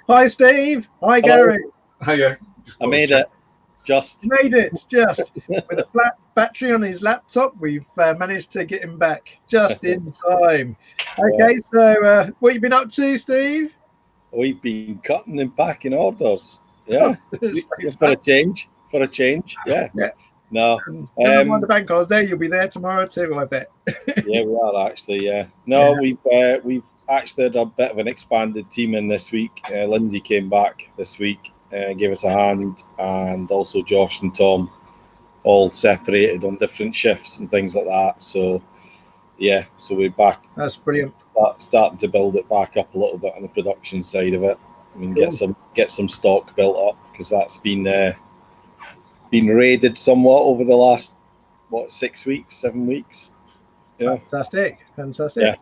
Hi, Steve. Hi, Hello. Gary. Hiya. I made it. Just Made it just with a flat battery on his laptop. We've managed to get him back just in time. Okay, so what you been up to, Steve? we've been cutting and packing orders. Yeah, for a change. Yeah. Yeah. No. Never mind the bank holiday. You'll be there tomorrow too, I bet. Yeah, we are actually. Yeah. No, we've actually had a bit of an expanded team in this week. Lindsay came back this week, gave us a hand, and also Josh and Tom, all separated on different shifts and things like that. So, yeah, so we're back. That's brilliant. Starting to build it back up a little bit on the production side of it. I mean, Cool. get some stock built up because that's been raided somewhat over the last 6 weeks, 7 weeks. Yeah. Fantastic. Yeah.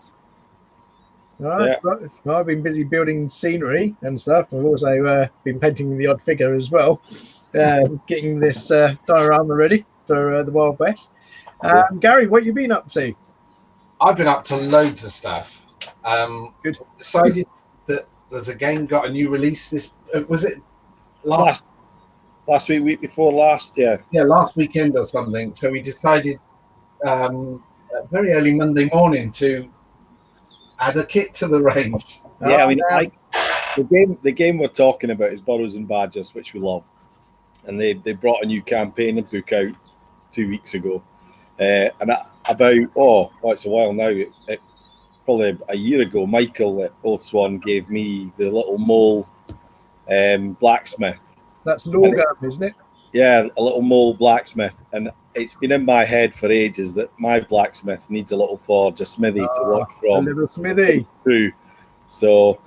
All right. Yeah. Well, I've been busy building scenery and stuff. I've also been painting the odd figure as well, getting this diorama ready for the Wild West. Gary, what you been up to? I've been up to loads of stuff. Good. Decided that there's a game got a new release. This was it Last week before last, yeah. Yeah, last weekend or something. So we decided very early Monday morning to add a kit to the range. Yeah, I mean, the game we're talking about is Burrows and Badgers, which we love, and they brought a new campaign and book out 2 weeks ago, and it's a while now. Probably a year ago, Michael at Oath Swan gave me the little mole blacksmith. That's Lorgam, isn't it? Yeah, a little mole blacksmith, and it's been in my head for ages that my blacksmith needs a little forge, a smithy to work from. A little smithy. Through. So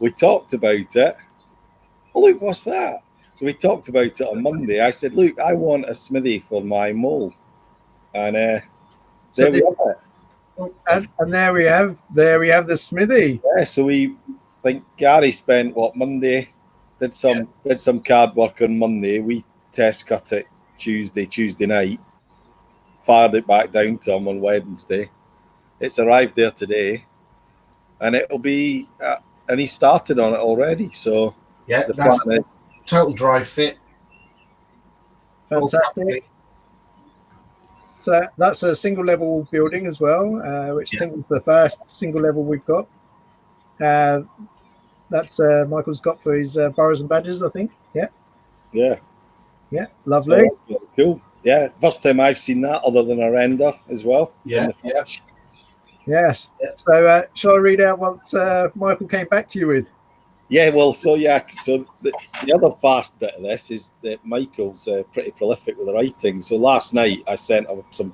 we talked about it. Oh, look, what's that? So we talked about it on Monday. I said, look, I want a smithy for my mole. And there we have it. And there we have the smithy. Yeah, so I think Gary spent Monday, did some card work on Monday. We test cut it Tuesday night, fired it back down to him on Wednesday. It's arrived there today, and it'll be and he started on it already. So yeah, the that's plan is total dry fit. Fantastic. So that's a single level building as well, which I think is the first single level we've got. That Michael's got for his Burrows and Badgers, I think. Yeah, lovely. Oh, that's cool. Yeah, first time I've seen that other than a render as well. Yeah. Yes. So shall I read out what Michael came back to you with? Yeah, well, so the other fast bit of this is that Michael's pretty prolific with the writing. So last night I sent him some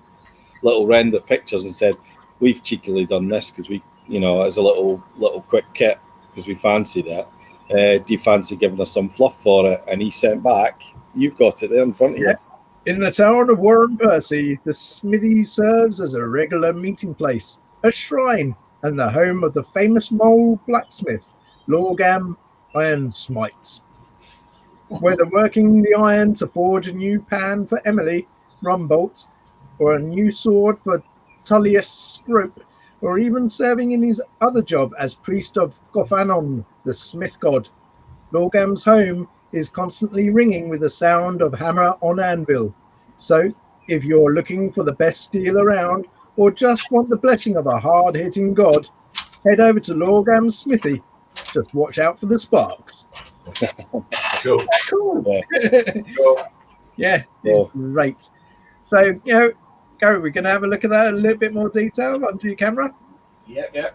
little render pictures and said, we've cheekily done this because we, as a little quick kit because we fancied it. Do you fancy giving us some fluff for it? And he sent back, you've got it there in front of you. In the town of Warren Percy, the smithy serves as a regular meeting place, a shrine, and the home of the famous mole blacksmith, Lorgam Iron Smites. Whether working the iron to forge a new pan for Emily Rumbolt, or a new sword for Tullius Scrope, or even serving in his other job as priest of Gophanon, the smith god, Lorgam's home is constantly ringing with the sound of hammer on anvil. So, if you're looking for the best steel around, or just want the blessing of a hard-hitting god, head over to Lorgam's smithy. Just watch out for the sparks. Cool. Yeah, it's great. So, Gary, we're going to have a look at that in a little bit more detail onto your camera. Yeah.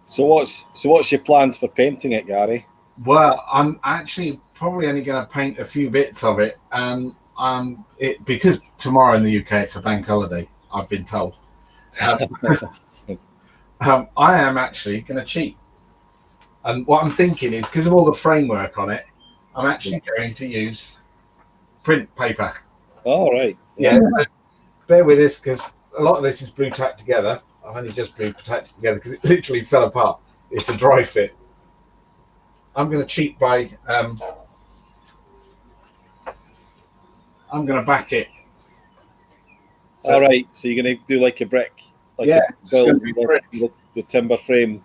So what's your plans for painting it, Gary? Well, I'm actually probably only going to paint a few bits of it, because tomorrow in the UK it's a bank holiday, I've been told. I am actually going to cheat, and what I'm thinking is because of all the framework on it, I'm actually going to use print paper. All right. Yeah. So bear with this because a lot of this is blue tacked together. I've only just blue tacked together because it literally fell apart. It's a dry fit. I'm going to cheat by I'm going to back it. All right, so you're going to do like a brick, with timber frame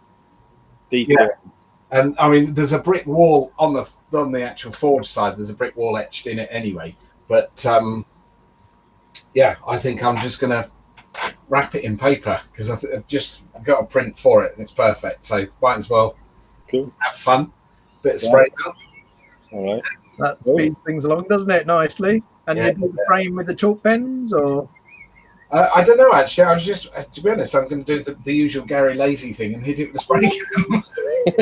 detail. And I mean, there's a brick wall on the actual forge side. There's a brick wall etched in it anyway. But yeah, I think I'm just gonna wrap it in paper because I've just got a print for it and it's perfect. So might as well have fun. Bit of spray up. All right. That speeds things along, doesn't it? Nicely. And you do the frame with the chalk pens, or? I don't know, actually. I was just, to be honest, I'm going to do the usual Gary Lazy thing and hit it with a spray can.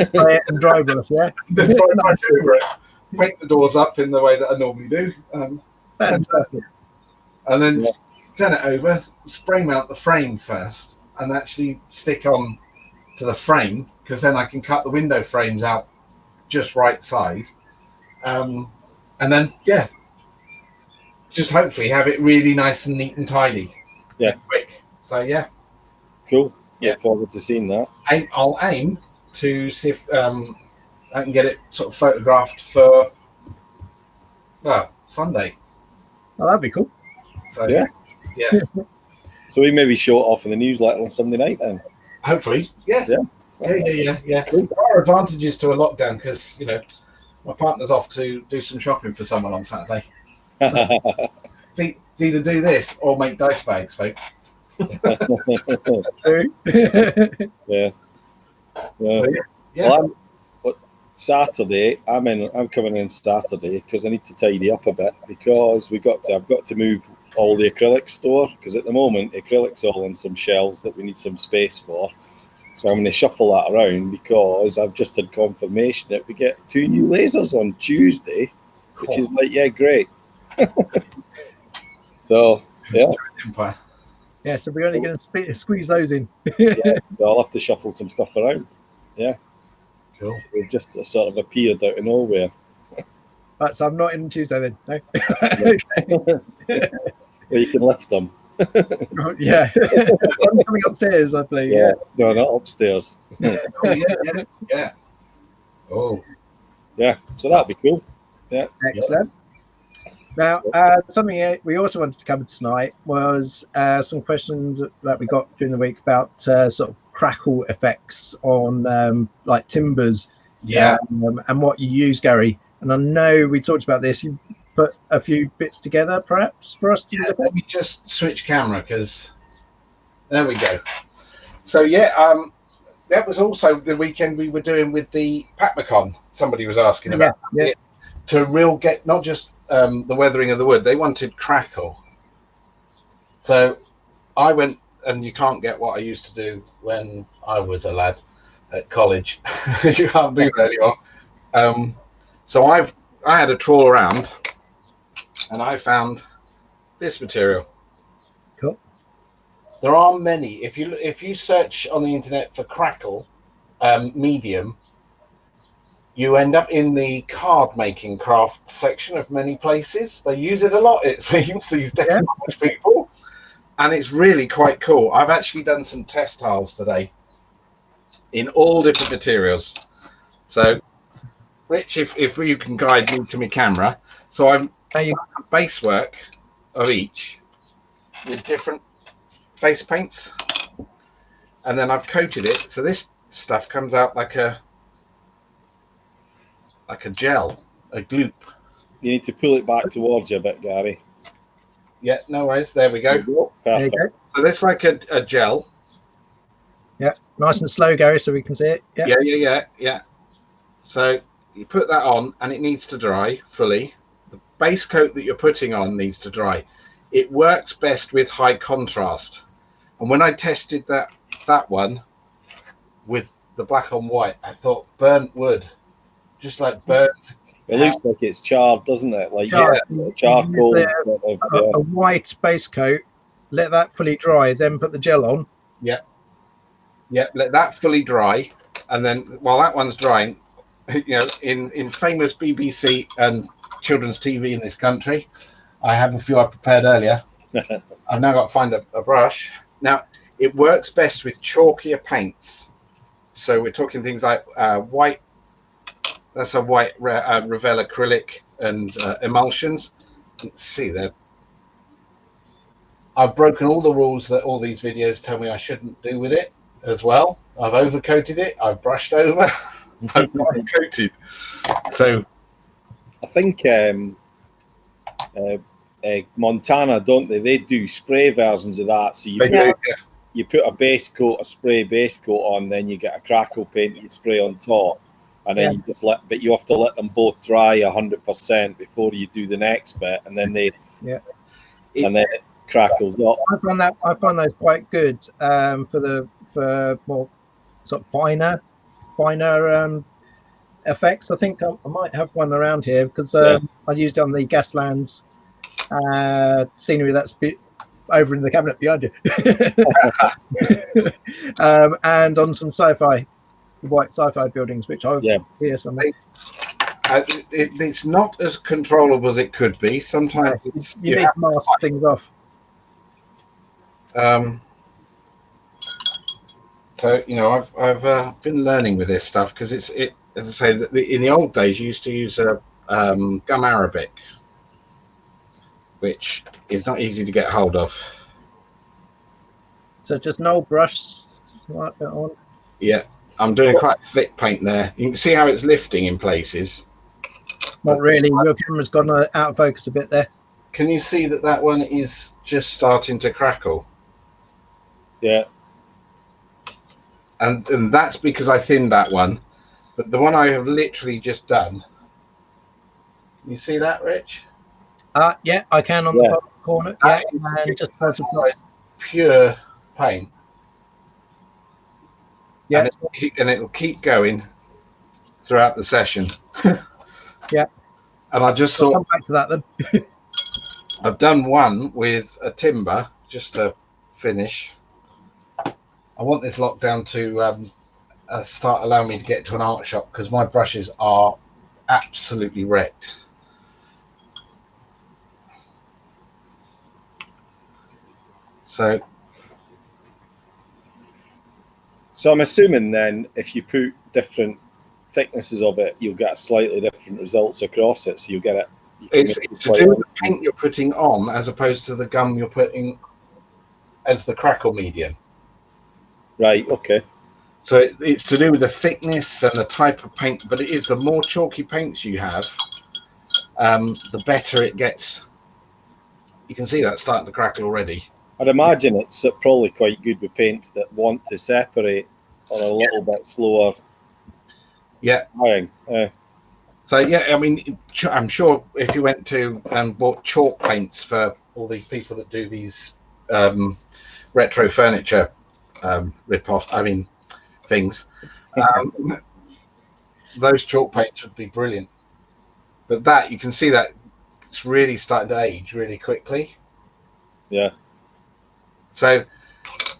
Spray it and dry brush, yeah? Then dry brush over it. Paint the doors up in the way that I normally do. Fantastic. And then turn it over, spray mount the frame first, and actually stick on to the frame, because then I can cut the window frames out just right size. And then, yeah, just hopefully have it really nice and neat and tidy. Yeah. Quick. So, yeah. Cool. Look forward to seeing that. I'll aim to see if I can get it sort of photographed for, well, Sunday. Oh, that'd be cool. So, yeah. So we maybe show it off in the newsletter on Sunday night then. Hopefully, yeah. There are advantages to a lockdown because, you know, my partner's off to do some shopping for someone on Saturday. So it's either do this or make dice bags, folks. True. Yeah. Well, Saturday, I'm coming in Saturday because I need to tidy up a bit because I've got to move all the acrylic store because at the moment acrylic's all in some shelves that we need some space for. So I'm going to shuffle that around because I've just had confirmation that we get 2 new lasers on Tuesday, which is like, yeah, great. So, yeah. Yeah, so we're only going to squeeze those in. So I'll have to shuffle some stuff around. Yeah. Cool. So they've just sort of appeared out of nowhere. Right, so I'm not in Tuesday then, no? Well, you can lift them. Yeah. I'm coming upstairs, I believe. Yeah. No, not upstairs. Yeah. Oh. Yeah, so that'll be cool. Yeah. Excellent. Now, something we also wanted to cover tonight was some questions that we got during the week about sort of crackle effects on like timbers, and what you use, Gary. And I know we talked about this. You put a few bits together, perhaps, for us to look at. Let me just switch camera because there we go. So that was also the weekend we were doing with the Patmacon. Somebody was asking about to get not just the weathering of the wood. They wanted crackle. So I went, and you can't get what I used to do when I was a lad at college. You can't do that anymore. So I had a trawl around, and I found this material. Cool. There are many. If you search on the internet for crackle medium, you end up in the card making craft section of many places. They use it a lot, it seems, these Danish people, and it's really quite cool. I've actually done some test tiles today in all different materials. So, Rich, if you can guide me to my camera. So I've made a base work of each with different face paints, and then I've coated it. So this stuff comes out like a gel, a gloop. You need to pull it back towards you a bit, Gary. Yeah, no worries. There we go. Perfect. There you go. So this is like a gel. Yeah, nice and slow, Gary, so we can see it. Yeah. So you put that on, and it needs to dry fully. The base coat that you're putting on needs to dry. It works best with high contrast. And when I tested that one with the black on white, I thought burnt wood, just like burnt. It looks like it's charred, doesn't it? Like charcoal. A white base coat. Let that fully dry. Then put the gel on. Yeah. Let that fully dry, and then while that one's drying, you know, in famous BBC and children's TV in this country, I have a few I prepared earlier. I've now got to find a brush. Now, it works best with chalkier paints. So we're talking things like white. That's a white Revell acrylic and emulsions. Let's see there. I've broken all the rules that all these videos tell me I shouldn't do with it as well. I've overcoated it. I've brushed over. coated. So I think Montana, don't they? They do spray versions of that. So you put a base coat, a spray base coat on, then you get a crackle paint you spray on top, and then you just but you have to let them both dry 100% before you do the next bit, and then and then it crackles up. I find those quite good for more sort of finer effects. I think I might have one around here because I used it on the Gaslands scenery that's over in the cabinet behind you, and on some white sci-fi buildings, which I hear something. It's not as controllable as it could be. Sometimes you need to mask things off. So I've been learning with this stuff because as I say, in the old days you used to use gum arabic, which is not easy to get hold of. So just no brush like that on. Yeah, I'm doing quite thick paint there. You can see how it's lifting in places. Not really. Your camera's gone out of focus a bit there. Can you see that one is just starting to crackle? Yeah. And that's because I thinned that one. But the one I have literally just done. Can you see that, Rich? Yeah, I can on the bottom corner. Yeah, and just pure paint. Yeah, and it'll keep going throughout the session. Yeah. And I just thought, come back to that then. I've done one with a timber just to finish. I want this lockdown to start allowing me to get to an art shop because my brushes are absolutely wrecked. So I'm assuming then if you put different thicknesses of it, you'll get slightly different results across it. So you'll get it. It's to do with the paint you're putting on as opposed to the gum you're putting as the crackle medium. Right, okay. So it's to do with the thickness and the type of paint, but it is the more chalky paints you have, the better it gets. You can see that starting to crackle already. I'd imagine it's probably quite good with paints that want to separate on a little bit slower. Yeah. So yeah, I mean, I'm sure if you went to and bought chalk paints for all these people that do these retro furniture rip-off, things, those chalk paints would be brilliant. But that, you can see that it's really starting to age really quickly. Yeah. So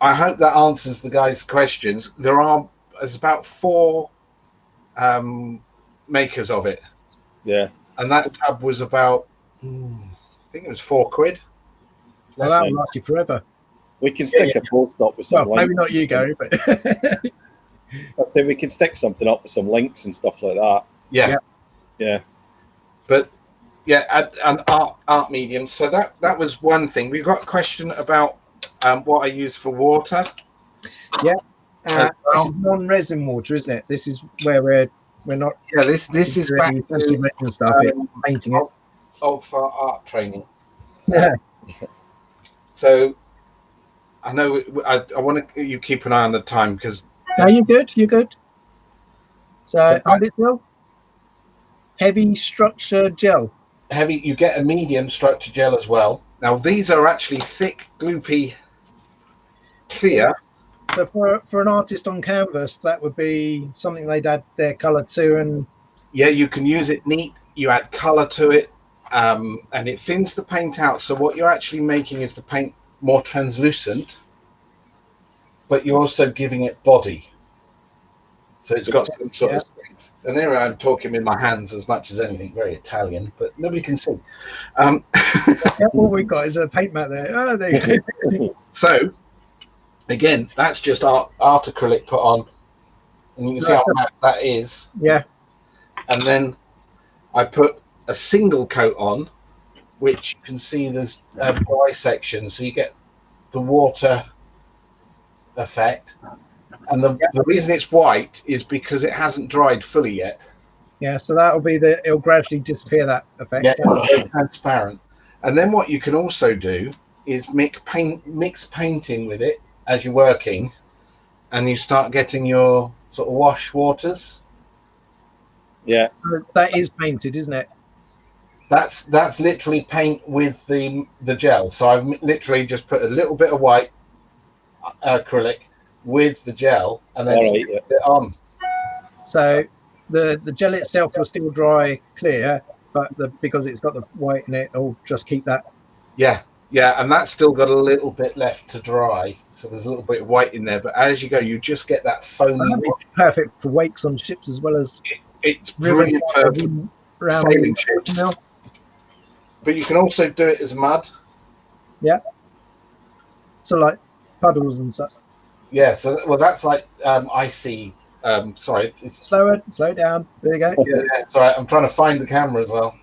I hope that answers the guys' questions. There's about 4 makers of it. Yeah. And that tub was about, I think it was £4. Well, that will last you forever. We can stick a post up with some links. Maybe not you, Gary, but I'd say we can stick something up with some links and stuff like that. Yeah. But yeah, an art medium. So that was one thing. We've got a question about what I use for water. Yeah. This is non-resin water, isn't it? This is where we're not. Yeah, this is back to resin stuff. Painting it. For art training. Yeah. So I know I want you keep an eye on the time because. No, you're good. You're good. So how did it feel? Heavy structure gel. Heavy. You get a medium structure gel as well. Now these are actually thick, gloopy, clear. So for an artist on canvas, that would be something they'd add their colour to, and yeah, you can use it neat. You add colour to it, and it thins the paint out. So what you're actually making is the paint more translucent, but you're also giving it body. So it's got some sort of strength. And there I'm talking with my hands as much as anything, very Italian, but nobody can see. All we've got is a paint mat there. Oh, there you go. So again, that's just art acrylic put on, and you can see how matte that is. Yeah. And then I put a single coat on, which you can see there's a dry section, so you get the water effect. And the reason it's white is because it hasn't dried fully yet. Yeah, so that'll be it'll gradually disappear, that effect. Yeah, it's very transparent. And then what you can also do is mix painting with it as you're working, and you start getting your sort of wash waters. Yeah. So that is painted, isn't it? That's literally paint with the gel. So I've literally just put a little bit of white acrylic with the gel and then stick it on. So the gel itself will still dry clear, but because it's got the white in it, it'll just keep that. Yeah, and that's still got a little bit left to dry. So there's a little bit of white in there, but as you go, you just get that foamy. That'd be perfect for wakes on ships as well as it's brilliant for sailing ships. But you can also do it as mud. Yeah. So like puddles and stuff. Yeah. So that's like icy. Sorry. Slow down. There you go. Yeah. Sorry, I'm trying to find the camera as well.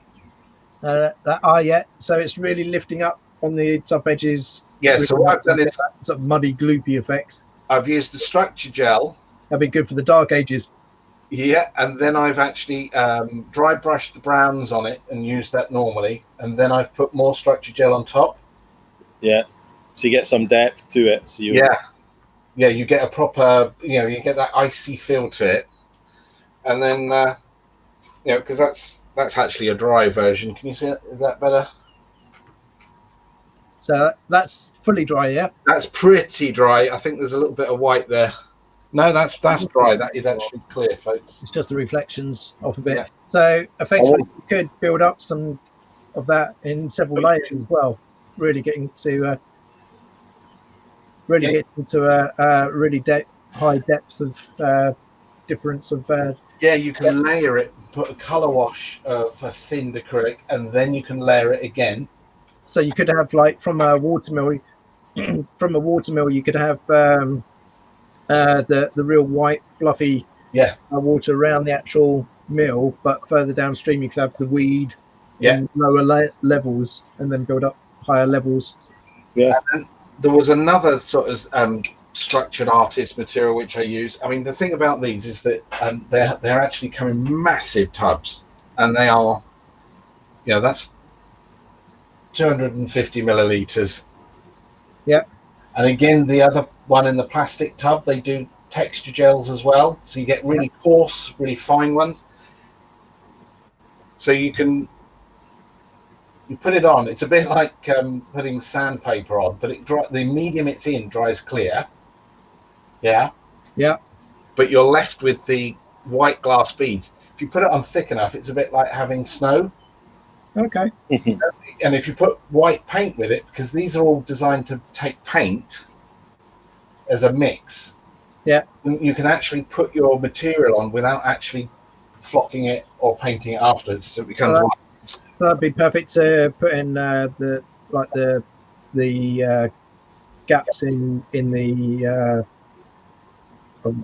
Yeah. So it's really lifting up on the top edges. Yeah. So what I've done is sort of muddy, gloopy effect. I've used the structure gel. That'd be good for the dark ages. Yeah, and then I've actually dry brushed the browns on it and used that normally, and then I've put more structure gel on top. Yeah, so you get some depth to it. So you you get a proper, you get that icy feel to it, and then because that's actually a dry version. Can you see it? Is that better? So that's fully dry, yeah. That's pretty dry. I think there's a little bit of white there. No, that's dry. That is actually clear, folks. It's just the reflections off a bit. Yeah. So effectively, you could build up some of that in several layers as well. Really getting to get into a really high depth of difference of. You can layer it, put a color wash for thinned acrylic, and then you can layer it again. So you could have like from a watermill, you could have. The real white fluffy water around the actual mill, but further downstream you could have the weed in lower levels and then build up higher levels. And then there was another sort of structured artist material which I use. I mean, the thing about these is that they're actually come in massive tubs, and they are, that's 250 milliliters. Yeah. And again, the other one in the plastic tub, they do texture gels as well. So you get really coarse, really fine ones. So you put it on. It's a bit like putting sandpaper on, but the medium it's in dries clear. Yeah. Yeah. But you're left with the white glass beads. If you put it on thick enough, it's a bit like having snow. Okay. And if you put white paint with it, because these are all designed to take paint as a mix, you can actually put your material on without actually flocking it or painting it afterwards, so it becomes white. So that'd be perfect to put in the gaps in the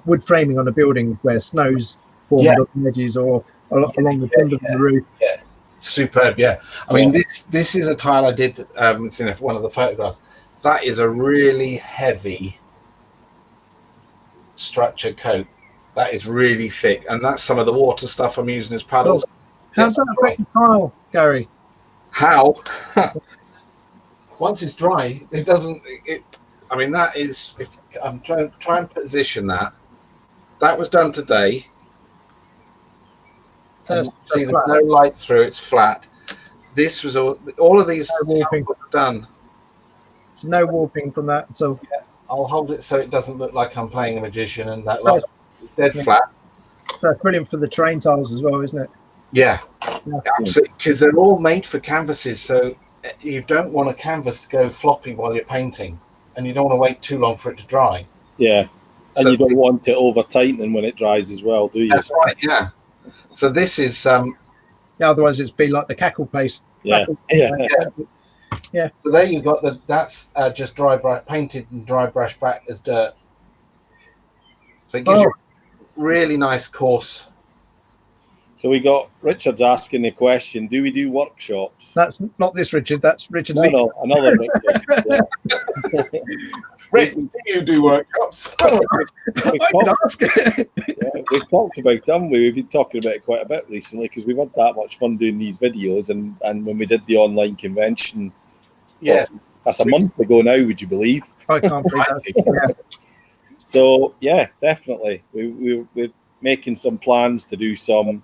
wood framing on a building where snow's formed on the edges or along the timber of the roof. Yeah. Superb, I mean, this is a tile I did. It's in one of the photographs. That is a really heavy structure coat. That is really thick, and that's some of the water stuff I'm using as paddles. How's that affect the tile, Gary? How? Once it's dry, it doesn't. I mean, that is. If I'm trying and position that, that was done today. See, there's no light through. It's flat. This was all of these warping done. There's no warping from that. So I'll hold it so it doesn't look like I'm playing a magician, and that light is dead flat. So that's brilliant for the terrain tiles as well, isn't it? Yeah. Absolutely, because they're all made for canvases. So you don't want a canvas to go floppy while you're painting, and you don't want to wait too long for it to dry. Yeah, and you don't want it over tightening when it dries as well, do you? That's right. Yeah. So this is otherwise it's be like the cackle paste. Yeah. So there you got that's just painted and dry brush back as dirt. So it gives you really nice coarse. So we got Richard's asking the question: do we do workshops? That's not this Richard. That's Richard Lee. No, another Richard. Yeah. Rick, do you do workshops? I could ask. Yeah, we've talked about them. We've been talking about it quite a bit recently because we've had that much fun doing these videos, and when we did the online convention, Yes. that's a month ago now. Would you believe? I can't believe that. Yeah. So yeah, definitely, we're making some plans to do some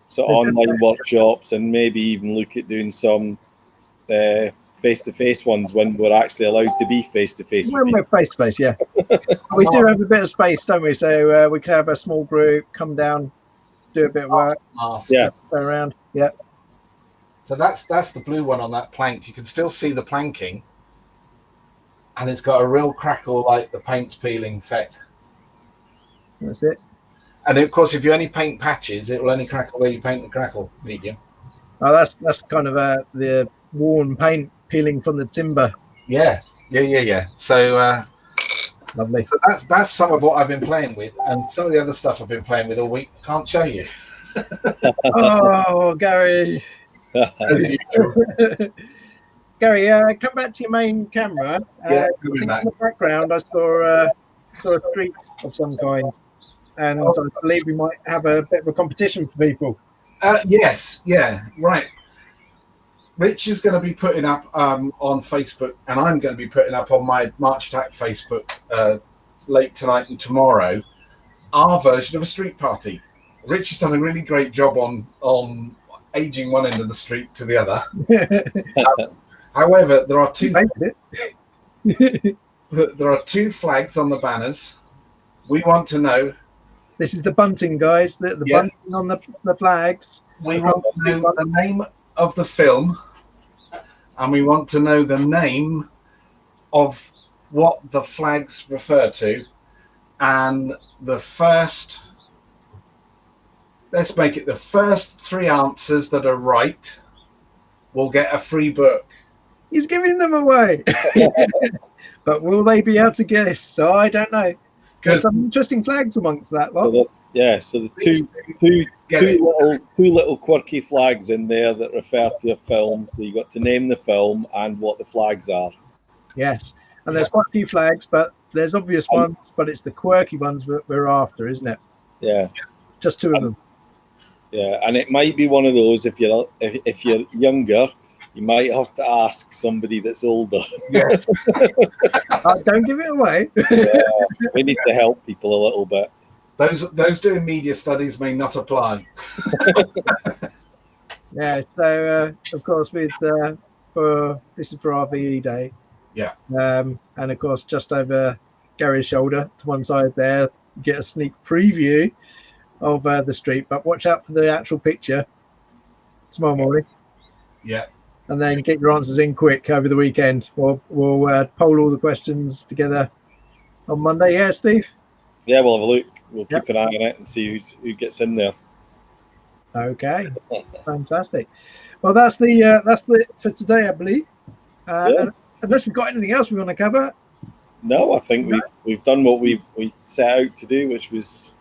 sort of online workshops, and maybe even look at doing some face-to-face ones when we're actually allowed to be face-to-face. When we're face-to-face, yeah. We do have a bit of space, don't we? So we can have a small group, come down, do a bit of work. Yeah. Go around. Yeah. So that's the blue one on that plank. You can still see the planking, and it's got a real crackle like the paint's peeling effect. That's it. And of course, if you only paint patches, it will only crackle where you paint the crackle medium. Oh, that's kind of the worn paint peeling from the timber. Yeah. So Lovely. So that's some of what I've been playing with, and some of the other stuff I've been playing with all week. Can't show you. Oh, Gary. As usual. Gary, come back to your main camera. Yeah, in the background, I saw a street of some kind, and I believe we might have a bit of a competition for people. Yes, yeah, right. Rich is going to be putting up on Facebook, and I'm going to be putting up on my March Attack Facebook late tonight and tomorrow our version of a street party. Rich has done a really great job on aging one end of the street to the other. However, there are two flags on the banners. We want to know. This is the bunting, guys. The bunting on the flags. We want to know the name of the film, and we want to know the name of what the flags refer to, and let's make it the first 3 answers that are right will get a free book. He's giving them away. But will they be able to guess? So I don't know. There's some interesting flags amongst that lot. So there's two little quirky flags in there that refer to a film. So you got to name the film and what the flags are. Yes, and there's quite a few flags, but there's obvious ones, but it's the quirky ones we're after, isn't it? Yeah, just 2 of them. Yeah, and it might be one of those if you're younger. You might have to ask somebody that's older. Yes. Don't give it away. Yeah, we need to help people a little bit. Those doing media studies may not apply. Yeah. So of course, this is for RVE Day. Yeah. And of course, just over Gary's shoulder to one side there, get a sneak preview of the street. But watch out for the actual picture tomorrow morning. Yeah. And then get your answers in quick over the weekend. We'll poll all the questions together on Monday. Yeah, Steve? Yeah, we'll have a look. We'll keep an eye on it and see who gets in there. Okay, fantastic. Well, that's the for today, I believe. Unless we've got anything else we want to cover. No, I think we've done what we set out to do, which was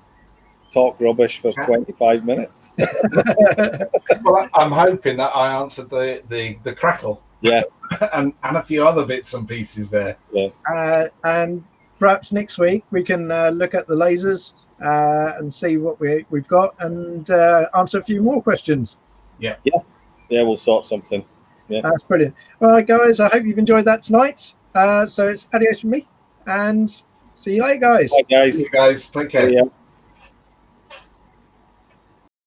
talk rubbish for 25 minutes. Well, I'm hoping that I answered the crackle. Yeah. and a few other bits and pieces there. Yeah. And perhaps next week we can look at the lasers and see what we've got and answer a few more questions. Yeah. We'll sort something. Yeah. That's brilliant. All right, guys, I hope you've enjoyed that tonight. So it's adios from me, and see you later, guys. Bye, guys. See you guys. Take care. Yeah.